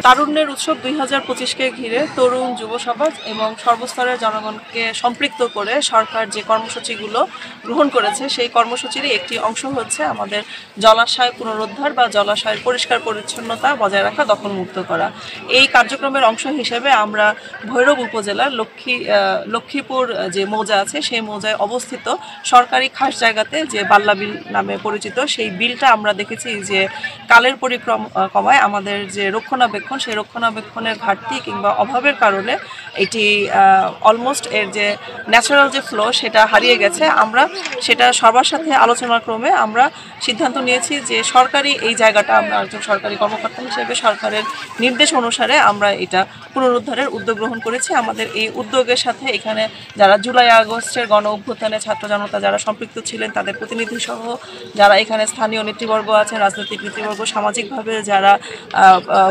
তারুণ্যের উৎসব 2025কে ঘিরে তরুণ যুব সমাজ এবং সর্বস্তরের জনগণকে সম্পৃক্ত করে সরকার যে কর্মসূচিগুলো গ্রহণ করেছে সেই কর্মসূচিরই একটি অংশ হচ্ছে আমাদের জলাশয় পুনরুদ্ধার বা জলাশয়ের পরিষ্কার পরিচ্ছন্নতা বজায় রাখা, দখলমুক্ত করা। এই কার্যক্রমের অংশ হিসেবে আমরা ভৈরব উপজেলার লক্ষ্মীপুর যে মৌজা আছে সেই মৌজায় অবস্থিত সরকারি খাস জায়গাতে যে বাল্লা বিল নামে পরিচিত সেই বিলটা আমরা দেখেছি যে কালের পরিক্রমায় আমাদের যে রক্ষণাবেক্ষণ সেই রক্ষণাবেক্ষণের ঘাটতি কিংবা অভাবের কারণে এটি অলমোস্ট এর যে ন্যাচারাল যে ফ্লো সেটা হারিয়ে গেছে। আমরা সেটা সবার সাথে আলোচনার ক্রমে আমরা সিদ্ধান্ত নিয়েছি যে সরকারি এই জায়গাটা আমরা একজন সরকারি কর্মকর্তা হিসেবে সরকারের নির্দেশ অনুসারে আমরা এটা পুনরুদ্ধারের উদ্যোগ গ্রহণ করেছি। আমাদের এই উদ্যোগের সাথে এখানে যারা জুলাই আগস্টের গণ অভ্যুত্থানে ছাত্র জনতা যারা সম্পৃক্ত ছিলেন তাদের প্রতিনিধি সহ যারা এখানে স্থানীয় নেতৃবর্গ আছেন, রাজনৈতিক নেতৃবর্গ, সামাজিকভাবে যারা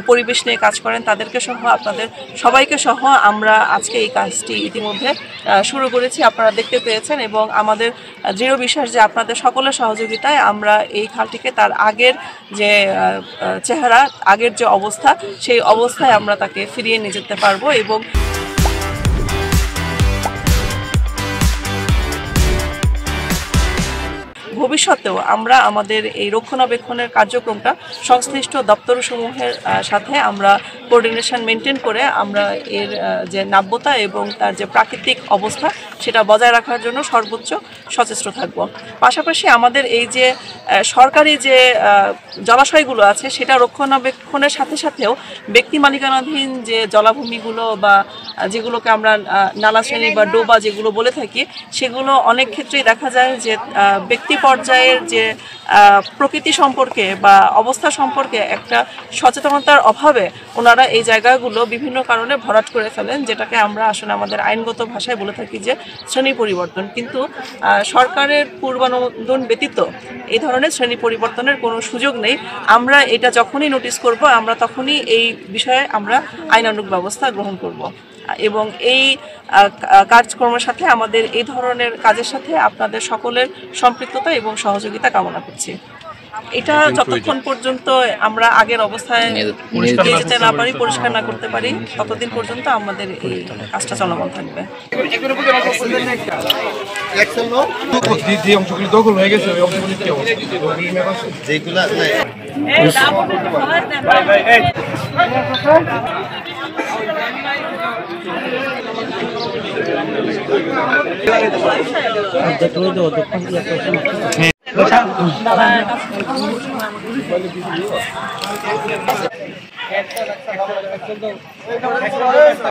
পরিবেশ নিয়ে কাজ করেন তাদেরকে সহ আপনাদের সবাইকে সহ আমরা আজকে এই কাজটি ইতিমধ্যে শুরু করেছি, আপনারা দেখতে পেয়েছেন। এবং আমাদের দৃঢ় বিশ্বাস যে আপনাদের সকলের সহযোগিতায় আমরা এই খালটিকে তার আগের যে চেহারা, আগের যে অবস্থা সেই অবস্থায় আমরা তাকে ফিরিয়ে নিয়ে যেতে পারবো। এবং ভবিষ্যতেও আমরা আমাদের এই রক্ষণাবেক্ষণের কার্যক্রমটা সংশ্লিষ্ট দপ্তরসমূহের সাথে আমরা কোঅর্ডিনেশন মেনটেন করে আমরা এর যে নাব্যতা এবং তার যে প্রাকৃতিক অবস্থা সেটা বজায় রাখার জন্য সর্বোচ্চ সচেষ্ট থাকব। পাশাপাশি আমাদের এই যে সরকারি যে জলাশয়গুলো আছে সেটা রক্ষণাবেক্ষণের সাথে সাথেও ব্যক্তি মালিকানাধীন যে জলাভূমিগুলো বা যেগুলোকে আমরা নালাশ্রেণী বা ডোবা যেগুলো বলে থাকি সেগুলো অনেক ক্ষেত্রেই দেখা যায় যে ব্যক্তি পর্যায়ের যে প্রকৃতি সম্পর্কে বা অবস্থা সম্পর্কে একটা সচেতনতার অভাবে ওনারা এই জায়গাগুলো বিভিন্ন কারণে ভরাট করে ফেলেন, যেটাকে আমরা আসলে আমাদের আইনগত ভাষায় বলে থাকি যে শ্রেণী পরিবর্তন। কিন্তু সরকারের পূর্বানুমোদন ব্যতীত এই ধরনের শ্রেণী পরিবর্তনের কোনো সুযোগ নেই। আমরা এটা যখনই নোটিস করব আমরা তখনই এই বিষয়ে আমরা আইনানুগ ব্যবস্থা গ্রহণ করব। এবং এই কার্যক্রমের সাথে আমাদের এই ধরনের কাজের সাথে আপনাদের সকলের সম্পৃক্ততা এবং সহযোগিতা কামনা করছি। এটা যতক্ষণ পর্যন্ত আমরা আগের অবস্থায় নিয়ে যেতে না পারি, পরিষ্কার না করতে পারি, ততদিন পর্যন্ত আমাদের এই কাজটা চলমান থাকবে।